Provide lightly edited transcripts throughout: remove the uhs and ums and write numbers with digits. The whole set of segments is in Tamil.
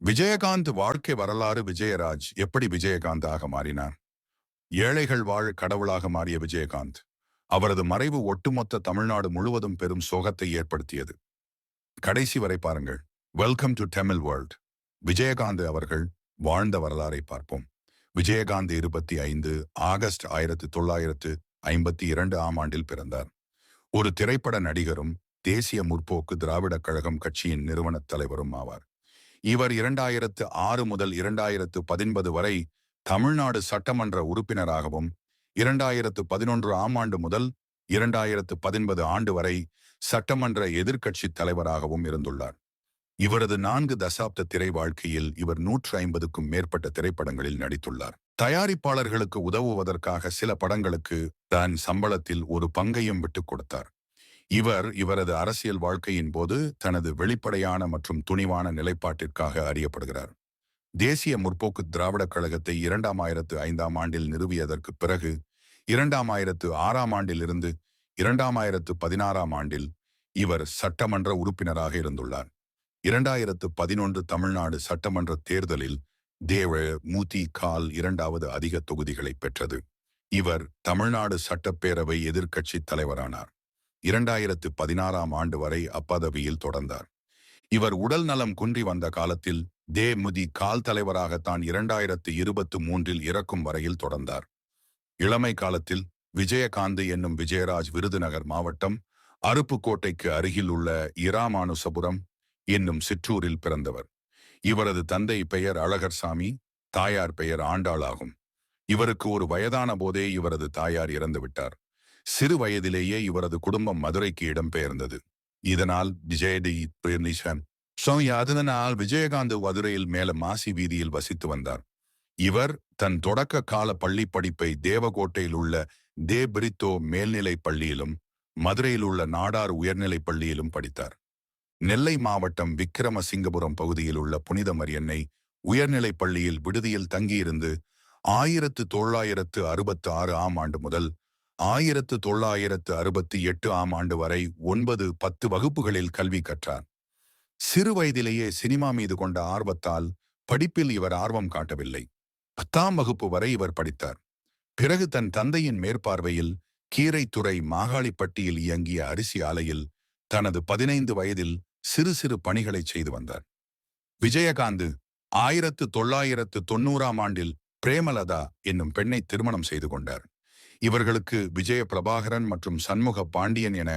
விஜயகாந்த் வாழ்க்கை வரலாறு. விஜயராஜ் எப்படி விஜயகாந்தாக மாறினார்? ஏழைகள் வாழ் கடவுளாக மாறிய விஜயகாந்த். அவரது மறைவு ஒட்டுமொத்த தமிழ்நாடு முழுவதும் பெரும் சோகத்தை ஏற்படுத்தியது. கடைசி வரை பாருங்கள். Welcome to Tamil world. Vijayakanth அவர்கள் வாழ்ந்த வரலாறை பார்ப்போம். விஜயகாந்த் 25 ஆகஸ்ட் 1952 ஆண்டில் பிறந்தார். ஒரு திரைப்பட நடிகரும் தேசிய முற்போக்கு திராவிடக் கழகம் கட்சியின் நிறுவனத் தலைவரும் ஆவார். இவர் 2006 முதல் 2019 வரை தமிழ்நாடு சட்டமன்ற உறுப்பினராகவும் 2011 ஆண்டு முதல் 2019 ஆண்டு வரை சட்டமன்ற எதிர்க்கட்சி தலைவராகவும் இருந்துள்ளார். இவரது 4 தசாப்த திரை வாழ்க்கையில் இவர் 150க்கும் மேற்பட்ட திரைப்படங்களில் நடித்துள்ளார். தயாரிப்பாளர்களுக்கு உதவுவதற்காக சில படங்களுக்கு தன் சம்பளத்தில் ஒரு பங்கையும் விட்டுக் கொடுத்தார். இவரது அரசியல் வாழ்க்கையின் போது தனது வெளிப்படையான மற்றும் துணிவான நிலைப்பாட்டிற்காக அறியப்படுகிறார். தேசிய முற்போக்கு திராவிடக் கழகத்தை 2005 ஆண்டில் நிறுவியதற்கு பிறகு 2006 ஆண்டிலிருந்து 2016 ஆண்டில் இவர் சட்டமன்ற உறுப்பினராக இருந்துள்ளார். 2011 தமிழ்நாடு சட்டமன்ற தேர்தலில் தேமுதிக இரண்டாவது அதிக தொகுதிகளை பெற்றது. இவர் தமிழ்நாடு சட்டப்பேரவை எதிர்க்கட்சி தலைவரானார். 2016 ஆண்டு வரை அப்பதவியில் தொடர்ந்தார். இவர் உடல் நலம் குன்றி வந்த காலத்தில் தேமுதிக தலைவராகத்தான் 2023 இறக்கும் வரையில் தொடர்ந்தார். இளமை காலத்தில் விஜயகாந்த் என்னும் விஜயராஜ் விருதுநகர் மாவட்டம் அருப்புக்கோட்டைக்கு அருகில் உள்ள இராமானுசபுரம் என்னும் சிற்றூரில் பிறந்தவர். இவரது தந்தை பெயர் அழகர்சாமி, தாயார் பெயர் ஆண்டாள் ஆகும். இவருக்கு ஒரு வயதான போதே இவரது தாயார் இறந்துவிட்டார். சிறு வயதிலேயே இவரது குடும்பம் மதுரைக்கு இடம்பெயர்ந்தது. இதனால் விஜயகாந்த் மதுரையில் மேல மாசி வீதியில் வசித்து வந்தார். இவர் தன் தொடக்க கால பள்ளி படிப்பை தேவகோட்டையில் உள்ள பிரித்தோ மேல்நிலைப் பள்ளியிலும் மதுரையில் உள்ள நாடார் உயர்நிலைப் பள்ளியிலும் படித்தார். நெல்லை மாவட்டம் விக்கிரமசிங்கபுரம் பகுதியில் உள்ள புனித மரியன்னை உயர்நிலைப் பள்ளியில் விடுதியில் தங்கியிருந்து 1966 ஆண்டு முதல் 1968 ஆண்டு வரை 9-10 வகுப்புகளில் கல்வி கற்றார். சிறு வயதிலேயே சினிமா மீது கொண்ட ஆர்வத்தால் படிப்பில் இவர் ஆர்வம் காட்டவில்லை. 10ஆம் வகுப்பு வரை இவர் படித்தார். பிறகு தன் தந்தையின் மேற்பார்வையில் கீரைத்துறை மாகாளிப்பட்டியில் இயங்கிய அரிசி ஆலையில் தனது 15 வயதில் சிறு சிறு பணிகளை செய்து வந்தார். விஜயகாந்த் 1990 ஆண்டில் பிரேமலதா என்னும் பெண்ணை திருமணம் செய்து கொண்டார். இவர்களுக்கு விஜய பிரபாகரன் மற்றும் சண்முக பாண்டியன் என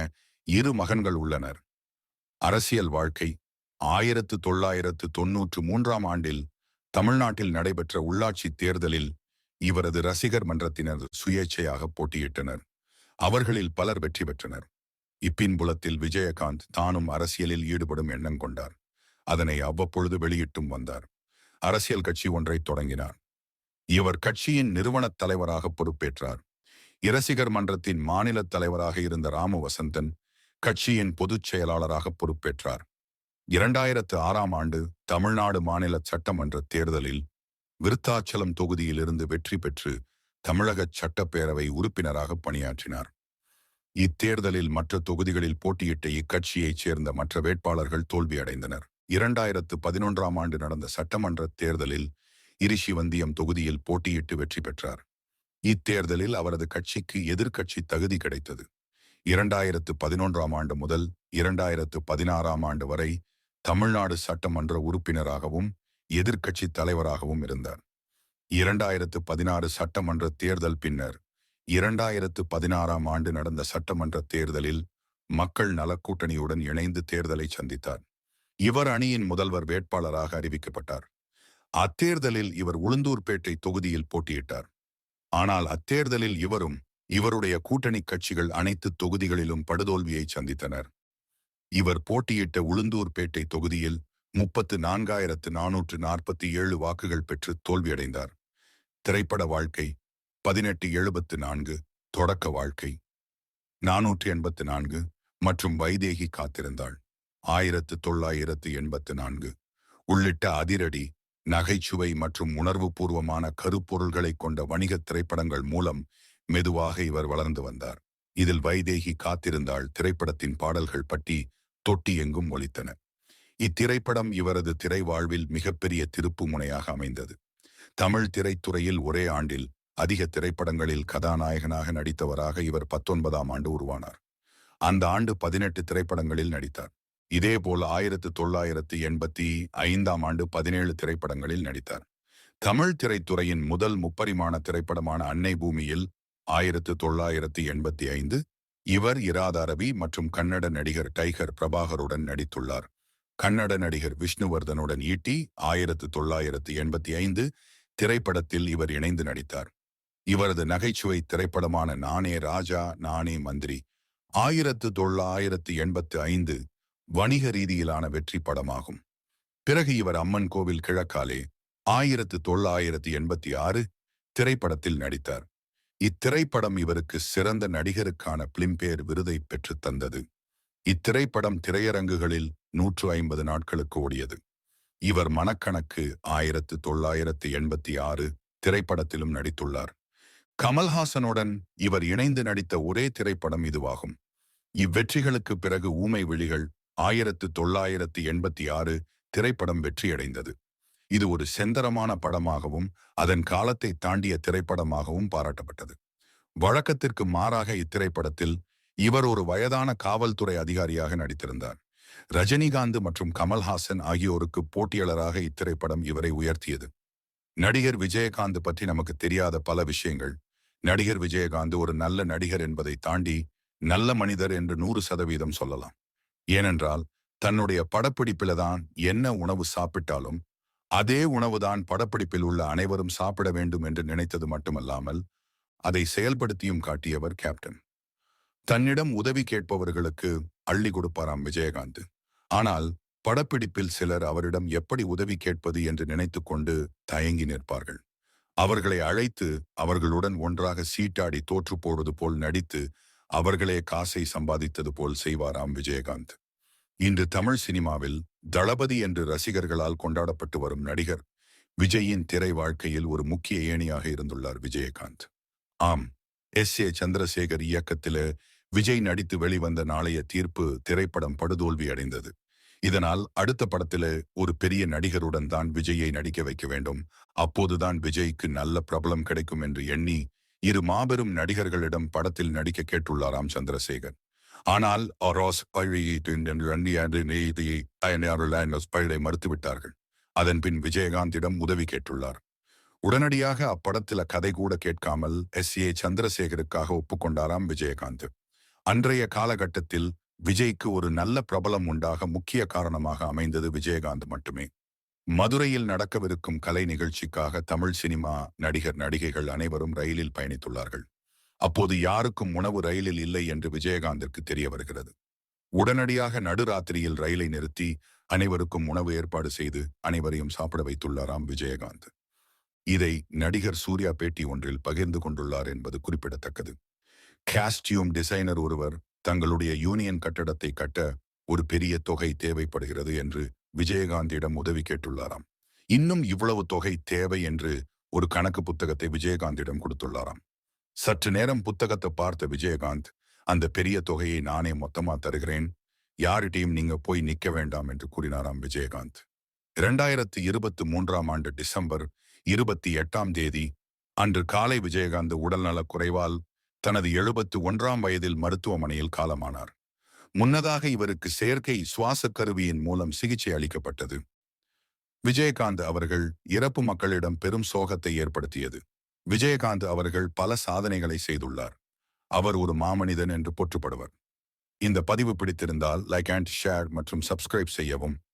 2 மகன்கள் உள்ளனர். அரசியல் வாழ்க்கை. 1993 ஆண்டில் தமிழ்நாட்டில் நடைபெற்ற உள்ளாட்சி தேர்தலில் இவரது ரசிகர் மன்றத்தினர் சுயேட்சையாக போட்டியிட்டனர். அவர்களில் பலர் வெற்றி பெற்றனர். இப்பின்புலத்தில் விஜயகாந்த் தானும் அரசியலில் ஈடுபடும் எண்ணம் கொண்டார். அதனை அவ்வப்பொழுது வெளியிட்டும் வந்தார். அரசியல் கட்சி ஒன்றை தொடங்கினார். இவர் கட்சியின் நிறுவனத் தலைவராக பொறுப்பேற்றார். இரசிகர் மன்றத்தின் மாநில தலைவராக இருந்த ராமு வசந்தன் கட்சியின் பொதுச் செயலாளராக பொறுப்பேற்றார். 2006 ஆண்டு தமிழ்நாடு மாநில சட்டமன்ற தேர்தலில் விருத்தாச்சலம் தொகுதியிலிருந்து வெற்றி பெற்று தமிழக சட்டப்பேரவை உறுப்பினராக பணியாற்றினார். இத்தேர்தலில் மற்ற தொகுதிகளில் போட்டியிட்ட இக்கட்சியைச் சேர்ந்த மற்ற வேட்பாளர்கள் தோல்வியடைந்தனர். 2011 ஆண்டு நடந்த சட்டமன்ற தேர்தலில் இரிஷிவந்தியம் தொகுதியில் போட்டியிட்டு வெற்றி பெற்றார். இத்தேர்தலில் அவரது கட்சிக்கு எதிர்க்கட்சி தகுதி கிடைத்தது. 2011 ஆண்டு முதல் 2016 ஆண்டு வரை தமிழ்நாடு சட்டமன்ற உறுப்பினராகவும் எதிர்க்கட்சி தலைவராகவும் இருந்தார். 2016 சட்டமன்ற தேர்தல் பின்னர் 2016 ஆண்டு நடந்த சட்டமன்ற தேர்தலில் மக்கள் நலக்கூட்டணியுடன் இணைந்து தேர்தலை சந்தித்தார். இவர் அணியின் முதல்வர் வேட்பாளராக அறிவிக்கப்பட்டார். அத்தேர்தலில் இவர் உளுந்தூர்பேட்டை தொகுதியில் போட்டியிட்டார். ஆனால் அத்தேர்தலில் இவருடைய கூட்டணி கட்சிகள் அனைத்து தொகுதிகளிலும் படுதோல்வியை சந்தித்தனர். இவர் போட்டியிட்ட உளுந்தூர்பேட்டை தொகுதியில் 34,447 வாக்குகள் பெற்று தோல்வியடைந்தார். திரைப்பட வாழ்க்கை. 1874 தொடக்க வாழ்க்கை. 484 மற்றும் வைதேகி காத்திருந்தாள் 1984 உள்ளிட்ட அதிரடி, நகைச்சுவை மற்றும் உணர்வுபூர்வமான கருப்பொருள்களை கொண்ட வணிக திரைப்படங்கள் மூலம் மெதுவாக இவர் வளர்ந்து வந்தார். இதில் வைதேகி காத்திருந்தாள் திரைப்படத்தின் பாடல்கள் பற்றி தொட்டி எங்கும் ஒலித்தன. இத்திரைப்படம் இவரது திரை வாழ்வில் மிகப்பெரிய திருப்பு முனையாக அமைந்தது. தமிழ் திரைத்துறையில் ஒரே ஆண்டில் அதிக திரைப்படங்களில் கதாநாயகனாக நடித்தவராக இவர் 19ஆம் ஆண்டு உருவானார். அந்த ஆண்டு 18 திரைப்படங்களில் நடித்தார். இதேபோல் 1985ஆம் ஆண்டு 17 திரைப்படங்களில் நடித்தார். தமிழ் திரைத்துறையின் முதல் முப்பரிமாண திரைப்படமான அன்னை பூமியில் 1985 இவர் இராதாரவி மற்றும் கன்னட நடிகர் டைகர் பிரபாகருடன் நடித்துள்ளார். கன்னட நடிகர் விஷ்ணுவர்தனுடன் ஈட்டி 1985 திரைப்படத்தில் இவர் இணைந்து நடித்தார். இவரது நகைச்சுவை திரைப்படமான நானே ராஜா நானே மந்திரி 1985 வணிக ரீதியிலான வெற்றி படமாகும். பிறகு இவர் அம்மன் கோவில் கிழக்காலே 1986 திரைப்படத்தில் நடித்தார். இத்திரைப்படம் இவருக்கு சிறந்த நடிகருக்கான பிலிம்பேர் விருதை பெற்றுத் தந்தது. இத்திரைப்படம் திரையரங்குகளில் 150 நாட்களுக்கு ஓடியது. இவர் மனக்கணக்கு 1986 திரைப்படத்திலும் நடித்துள்ளார். கமல்ஹாசனுடன் இவர் இணைந்து நடித்த ஒரே திரைப்படம் இதுவாகும். இவ்வெற்றிகளுக்கு பிறகு ஊமை விழிகள் 1986 திரைப்படம் வெற்றியடைந்தது. இது ஒரு செந்தரமான படமாகவும் அதன் காலத்தை தாண்டிய திரைப்படமாகவும் பாராட்டப்பட்டது. வழக்கத்திற்கு மாறாக இத்திரைப்படத்தில் இவர் ஒரு வயதான காவல்துறை அதிகாரியாக நடித்திருந்தார். ரஜினிகாந்த் மற்றும் கமல்ஹாசன் ஆகியோருக்கு போட்டியாளராக இத்திரைப்படம் இவரை உயர்த்தியது. நடிகர் விஜயகாந்த் பற்றி நமக்கு தெரியாத பல விஷயங்கள். நடிகர் விஜயகாந்த் ஒரு நல்ல நடிகர் என்பதை தாண்டி நல்ல மனிதர் என்று 100% சொல்லலாம். ஏனென்றால் தன்னுடைய படப்பிடிப்பில்தான் என்ன உணவு சாப்பிட்டாலும் அதே உணவுதான் படப்பிடிப்பில் உள்ள அனைவரும் சாப்பிட வேண்டும் என்று நினைத்தது மட்டுமல்லாமல் அதை செயல்படுத்தியும் காட்டியவர் கேப்டன். தன்னிடம் உதவி கேட்பவர்களுக்கு அள்ளி கொடுப்பாராம் விஜயகாந்த். ஆனால் படப்பிடிப்பில் சிலர் அவரிடம் எப்படி உதவி கேட்பது என்று நினைத்து கொண்டு தயங்கி நிற்பார்கள். அவர்களை அழைத்து அவர்களுடன் ஒன்றாக சீட்டாடி தோற்று போடுவது போல் நடித்து அவர்களே காசை சம்பாதித்தது போல் செய்வாராம் விஜயகாந்த். இன்று தமிழ் சினிமாவில் தளபதி என்று ரசிகர்களால் கொண்டாடப்பட்டு வரும் நடிகர் விஜயின் திரை வாழ்க்கையில் ஒரு முக்கிய ஏணியாக இருந்துள்ளார் விஜயகாந்த். ஆம், S.A. சந்திரசேகர் இயக்கத்தில விஜய் நடித்து வெளிவந்த நாளைய தீர்ப்பு திரைப்படம் படுதோல்வி அடைந்தது. இதனால் அடுத்த படத்தில ஒரு பெரிய நடிகருடன் தான் விஜயை நடிக்க வைக்க வேண்டும். அப்போதுதான் விஜய்க்கு நல்ல பிரபலம் கிடைக்கும் என்று எண்ணி இரு மாபெரும் நடிகர்களிடம் படத்தில் நடிக்க கேட்டுள்ளாராம் சந்திரசேகர். ஆனால் மறுத்துவிட்டார்கள். அதன் பின் விஜயகாந்திடம் உதவி கேட்டுள்ளார். உடனடியாக அப்படத்தில கதை கூட கேட்காமல் S.A. சந்திரசேகருக்காக ஒப்புக்கொண்டாராம் விஜயகாந்த். அன்றைய காலகட்டத்தில் விஜய்க்கு ஒரு நல்ல பிரபலம் உண்டாக முக்கிய காரணமாக அமைந்தது விஜயகாந்த் மட்டுமே. மதுரையில் நடக்கவிருக்கும் கலை நிகழ்ச்சிக்காக தமிழ் சினிமா நடிகர் நடிகைகள் அனைவரும் ரயிலில் பயணித்துள்ளார்கள். அப்போது யாருக்கும் உணவு ரயிலில் இல்லை என்று விஜயகாந்திற்கு தெரிய வருகிறது. உடனடியாக நடுராத்திரியில் ரயிலை நிறுத்தி அனைவருக்கும் உணவு ஏற்பாடு செய்து அனைவரையும் சாப்பிட வைத்துள்ளாராம் விஜயகாந்த். இதை நடிகர் சூர்யா பேட்டி ஒன்றில் பகிர்ந்து கொண்டுள்ளார் என்பது குறிப்பிடத்தக்கது. காஸ்டியூம் டிசைனர் ஒருவர் தங்களுடைய யூனியன் கட்டடத்தை கட்ட ஒரு பெரிய தொகை தேவைப்படுகிறது என்று விஜயகாந்திடம் உதவி கேட்டுள்ளாராம். இன்னும் இவ்வளவு தொகை தேவை என்று ஒரு கணக்கு புத்தகத்தை விஜயகாந்திடம் கொடுத்துள்ளாராம். சற்று நேரம் புத்தகத்தை பார்த்த விஜயகாந்த், அந்த பெரிய தொகையை நானே மொத்தமா தருகிறேன், யாரிட்டையும் நீங்க போய் நிக்க வேண்டாம் என்று கூறினாராம் விஜயகாந்த். 2023ஆம் ஆண்டு டிசம்பர் 28ஆம் தேதி அன்று காலை விஜயகாந்த் உடல்நலக் குறைவால் தனது 71ஆம் வயதில் மருத்துவமனையில் காலமானார். முன்னதாக இவருக்கு செயற்கை சுவாச கருவியின் மூலம் சிகிச்சை அளிக்கப்பட்டது. விஜயகாந்த் அவர்கள் இறப்பு மக்களிடம் பெரும் சோகத்தை ஏற்படுத்தியது. விஜயகாந்த் அவர்கள் பல சாதனைகளை செய்துள்ளார். அவர் ஒரு மாமனிதன் என்று போற்றப்படுவர். இந்த பதிவு பிடித்திருந்தால் லைக் அண்ட் ஷேர் மற்றும் சப்ஸ்கிரைப் செய்யவும்.